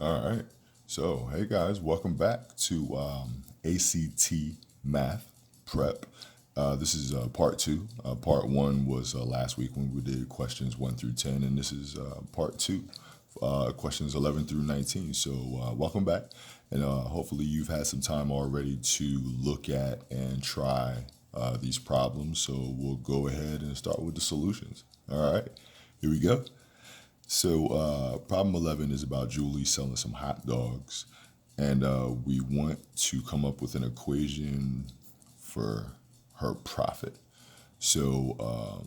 All right. So, hey guys, welcome back to ACT Math Prep. This is part two. Part one was last week when we did questions 1 through 10, and this is part two, questions 11 through 19. So, welcome back, and hopefully, you've had some time already to look at and try these problems. So, we'll go ahead and start with the solutions. All right, here we go. So, problem 11 is about Julie selling some hot dogs, and we want to come up with an equation for her profit. So,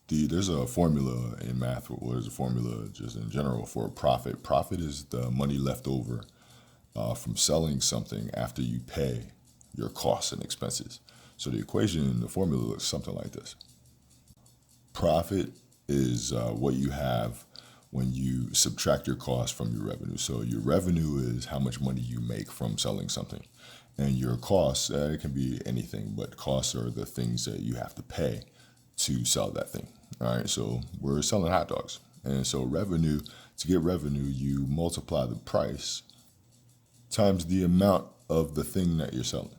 there's a formula in math, or there's a formula just in general for profit. Profit is the money left over from selling something after you pay your costs and expenses. So, the equation, the formula looks something like this. Profit is what you have when you subtract your cost from your revenue. So your revenue is how much money you make from selling something. And your costs, it can be anything, but costs are the things that you have to pay to sell that thing. All right, so we're selling hot dogs. And so revenue, to get revenue, you multiply the price times the amount of the thing that you're selling.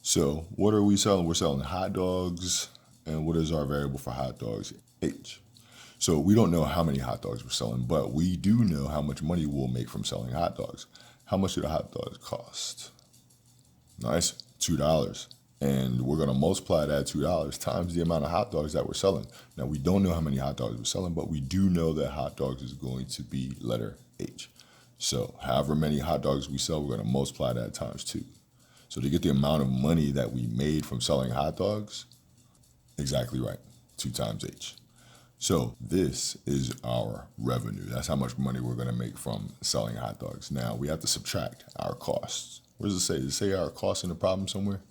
So what are we selling? We're selling hot dogs. And what is our variable for hot dogs? H. So we don't know how many hot dogs we're selling, but we do know how much money we'll make from selling hot dogs. How much do the hot dogs cost? Nice, $2. And we're going to multiply that $2 times the amount of hot dogs that we're selling. Now, we don't know how many hot dogs we're selling, but we do know that hot dogs is going to be letter H. So however many hot dogs we sell, we're going to multiply that times 2. So to get the amount of money that we made from selling hot dogs, exactly right, 2 times H. So this is our revenue. That's how much money we're going to make from selling hot dogs. Now we have to subtract our costs. What does it say? Does it say our costs in the problem somewhere?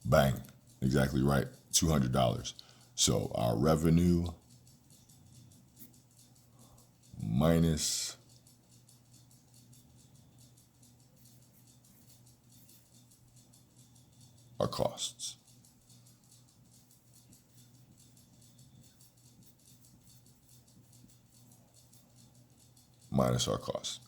Bang. Exactly right. $200. So our revenue minus our costs. Minus our costs.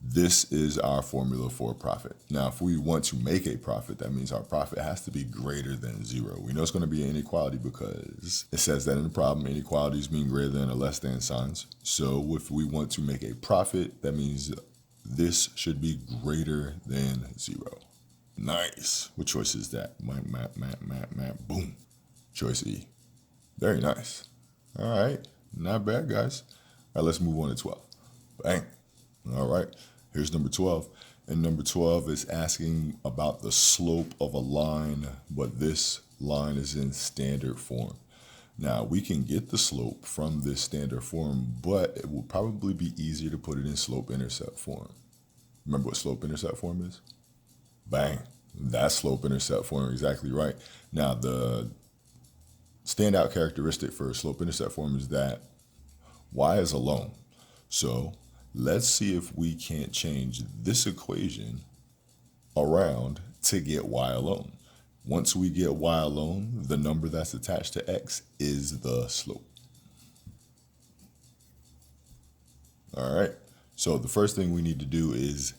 This is our formula for profit. Now, if we want to make a profit, that means our profit has to be greater than 0. We know it's going to be an inequality because it says that in the problem, inequalities mean greater than or less than signs. So if we want to make a profit, that means this should be greater than 0. Nice. What choice is that? Boom. Choice E. Very nice. All right. Not bad, guys. All right, let's move on to 12. Bang. All right. Here's number 12. And number 12 is asking about the slope of a line, but this line is in standard form. Now, we can get the slope from this standard form, but it will probably be easier to put it in slope-intercept form. Remember what slope-intercept form is? Bang. That's slope-intercept form, exactly right. Now, the standout characteristic for slope-intercept form is that y is alone. So let's see if we can't change this equation around to get y alone. Once we get y alone, the number that's attached to x is the slope. All right. So the first thing we need to do is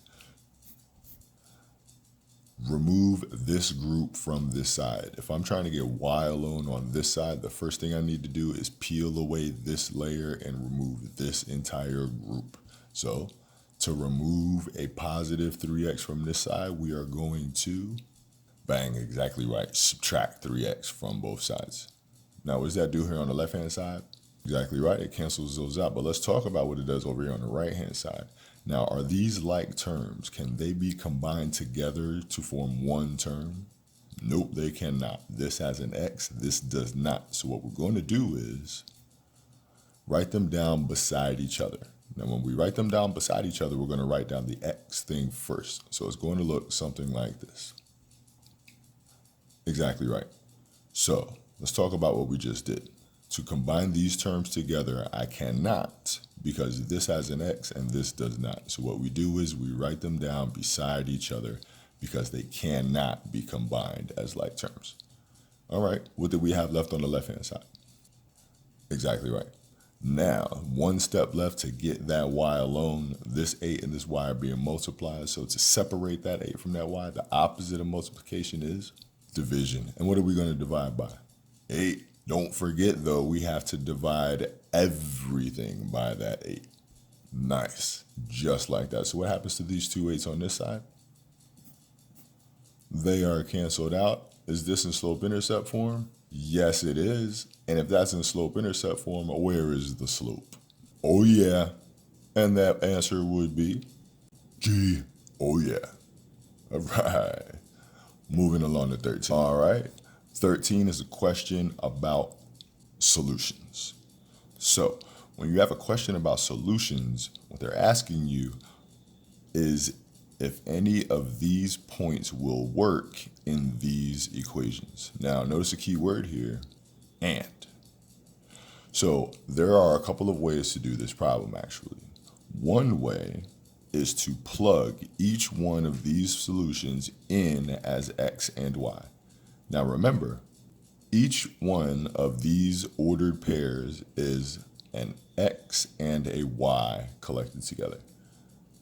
remove this group from this side. If I'm trying to get y alone on this side, the first thing I need to do is peel away this layer and remove this entire group. So to remove a positive 3x from this side, we are going to, bang, exactly right, subtract 3x from both sides. Now, what does that do here on the left-hand side? Exactly right, it cancels those out. But let's talk about what it does over here on the right-hand side. Now, are these like terms? Can they be combined together to form one term? Nope, they cannot. This has an x, this does not. So what we're going to do is write them down beside each other. Now, when we write them down beside each other, we're going to write down the x thing first. So it's going to look something like this. Exactly right. So let's talk about what we just did. To combine these terms together, I cannot, because this has an x and this does not. So what we do is we write them down beside each other because they cannot be combined as like terms. All right, what do we have left on the left-hand side? Exactly right. Now, one step left to get that y alone. This 8 and this y are being multiplied. So to separate that 8 from that y, the opposite of multiplication is division. And what are we going to divide by? 8. Don't forget, though, we have to divide everything by that 8. Nice. Just like that. So what happens to these two 8s on this side? They are canceled out. Is this in slope-intercept form? Yes, it is. And if that's in slope-intercept form, where is the slope? Oh, yeah. And that answer would be G. Oh, yeah. All right. Moving along to 13. All right. 13 is a question about solutions. So when you have a question about solutions, what they're asking you is if any of these points will work in these equations. Now, notice a key word here, and. So there are a couple of ways to do this problem, actually. One way is to plug each one of these solutions in as x and y. Now remember, each one of these ordered pairs is an x and a y collected together.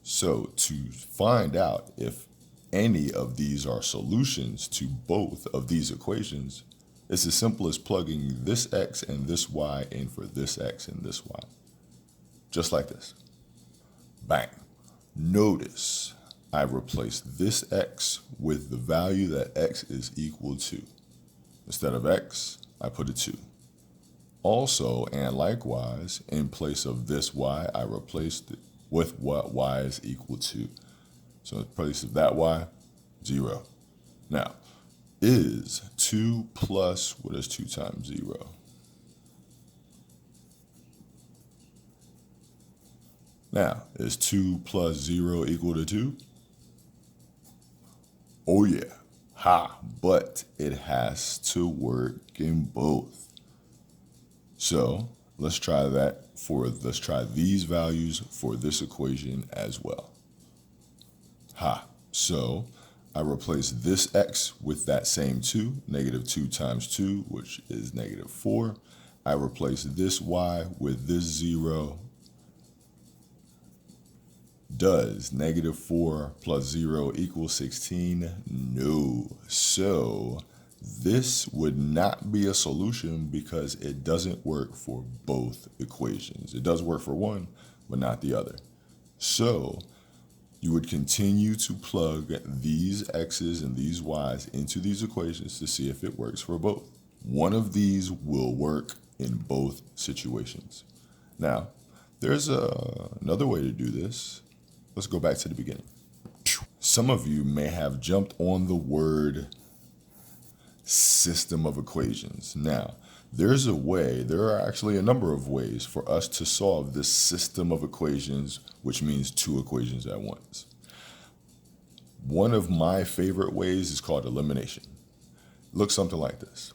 So to find out if any of these are solutions to both of these equations, it's as simple as plugging this x and this y in for this x and this y. Just like this. Bang. Notice I replaced this x with the value that x is equal to. Instead of x, I put a 2. Also, and likewise, in place of this y, I replaced it with what y is equal to. So in place of that y, 0. Now, is 2 plus, what is 2 times 0? Now, is 2 plus 0 equal to 2? Oh yeah, ha, but it has to work in both. So let's try these values for this equation as well. Ha, so I replace this x with that same 2, negative 2 times 2, which is negative 4. I replace this y with this 0. Does negative 4 plus 0 equal 16? No. So this would not be a solution because it doesn't work for both equations. It does work for one, but not the other. So you would continue to plug these x's and these y's into these equations to see if it works for both. One of these will work in both situations. Now, there's another way to do this. Let's go back to the beginning. Some of you may have jumped on the word system of equations. Now, there are actually a number of ways for us to solve this system of equations, which means two equations at once. One of my favorite ways is called elimination. It looks something like this.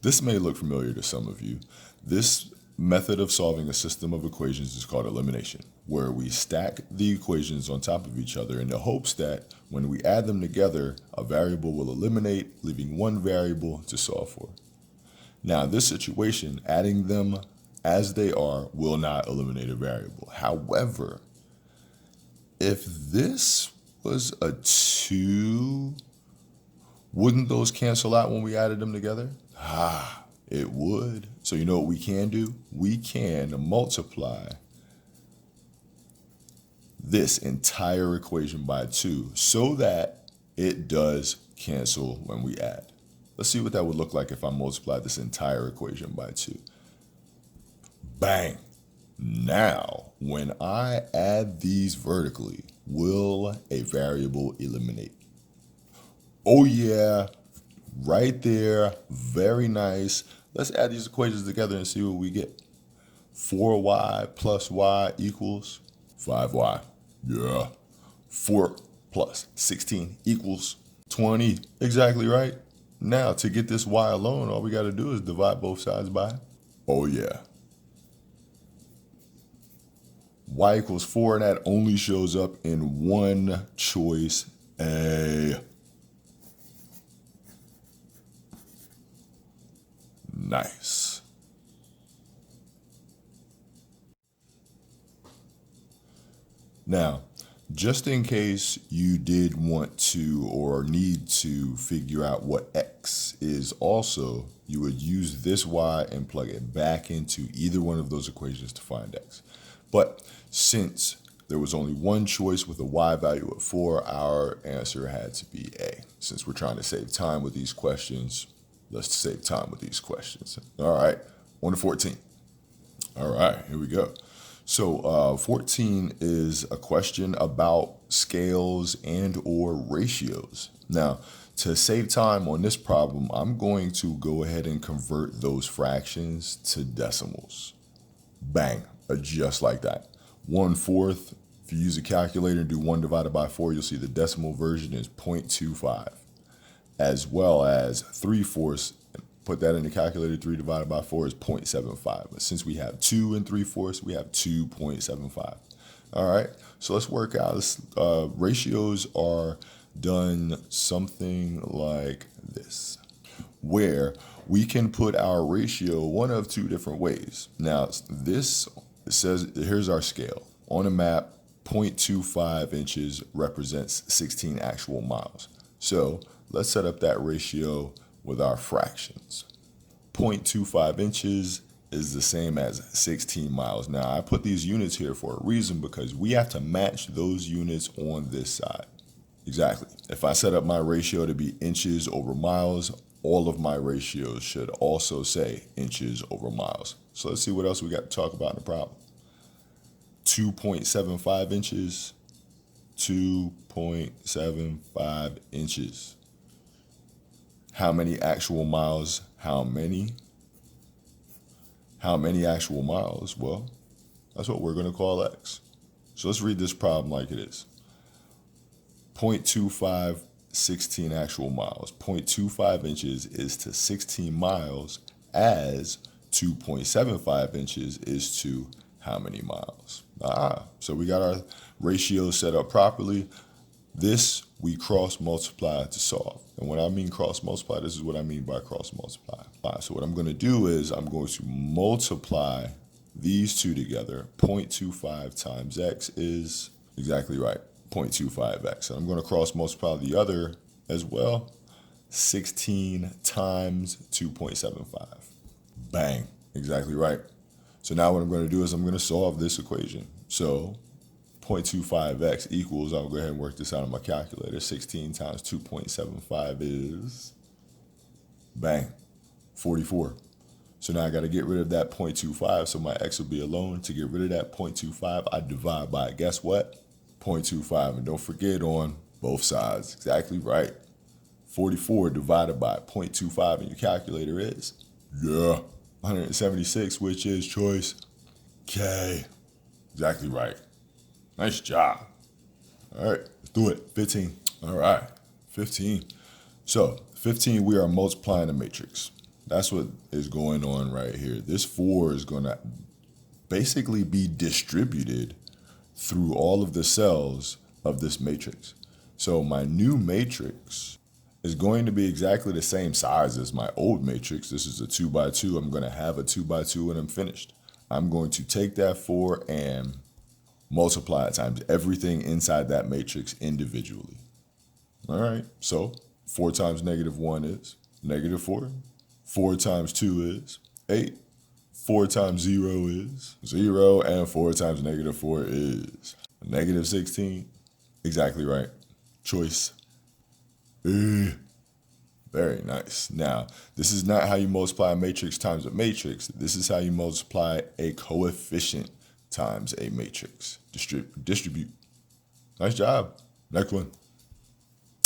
This may look familiar to some of you. This method of solving a system of equations is called elimination, where we stack the equations on top of each other in the hopes that when we add them together, a variable will eliminate, leaving one variable to solve for. Now, in this situation, adding them as they are will not eliminate a variable. However, if this was a 2, wouldn't those cancel out when we added them together? It would. So you know what we can do? We can multiply this entire equation by 2 so that it does cancel when we add. Let's see what that would look like if I multiply this entire equation by 2. Bang. Now, when I add these vertically, will a variable eliminate? Oh yeah, right there. Very nice. Let's add these equations together and see what we get. 4y plus y equals 5y. Yeah. 4 plus 16 equals 20. Exactly right. Now, to get this y alone, all we got to do is divide both sides by, oh yeah, y equals 4, and that only shows up in one choice A. Nice. Now, just in case you did want to or need to figure out what x is also, you would use this y and plug it back into either one of those equations to find x. But since there was only one choice with a y value of 4, our answer had to be A. Since we're trying to save time with these questions, let's save time with these questions. All right, on to 14. All right, here we go. So 14 is a question about scales and or ratios. Now, to save time on this problem, I'm going to go ahead and convert those fractions to decimals. Bang, just like that. 1/4, if you use a calculator and do 1 divided by 4, you'll see the decimal version is 0.25, as well as 3/4. Put that in the calculator, 3 divided by 4 is 0.75. But since we have 2 and 3/4, we have 2.75. All right, so let's work out. Ratios are done something like this, where we can put our ratio one of two different ways. Now, this says, here's our scale. On a map, 0.25 inches represents 16 actual miles. So let's set up that ratio with our fractions. 0.25 inches is the same as 16 miles. Now, I put these units here for a reason because we have to match those units on this side. Exactly. If I set up my ratio to be inches over miles, all of my ratios should also say inches over miles. So let's see what else we got to talk about in the problem. 2.75 inches, 2.75 inches. How many actual miles? How many actual miles? Well, that's what we're going to call x. So let's read this problem like it is. 0.25, 16 actual miles. 0.25 inches is to 16 miles as 2.75 inches is to how many miles? So we got our ratio set up properly. This we cross multiply to solve. And when I mean cross multiply, this is what I mean by cross multiply. So what I'm going to do is I'm going to multiply these two together. 0.25 times x is exactly right, 0.25x. And I'm going to cross multiply the other as well. 16 times 2.75. Bang, exactly right. So now what I'm going to do is I'm going to solve this equation. So 0.25x equals, I'll go ahead and work this out on my calculator. 16 times 2.75 is, bang, 44. So now I got to get rid of that 0.25, so my x will be alone. To get rid of that 0.25, I divide by, guess what? 0.25, and don't forget on both sides. Exactly right. 44 divided by 0.25 in your calculator is, 176, which is choice K. Exactly right. Nice job. All right, let's do it. 15. All right, 15. So 15, we are multiplying the matrix. That's what is going on right here. This 4 is going to basically be distributed through all of the cells of this matrix. So my new matrix is going to be exactly the same size as my old matrix. This is a 2 by 2. I'm going to have a 2 by 2 when I'm finished. I'm going to take that 4 and multiply it times everything inside that matrix individually. All right, so 4 times -1 is -4. 4 times 2 is 8. 4 times 0 is 0. And 4 times -4 is -16. Exactly right. Choice A. Very nice. Now, this is not how you multiply a matrix times a matrix. This is how you multiply a coefficient times a matrix. Distribute. Nice job. Next one.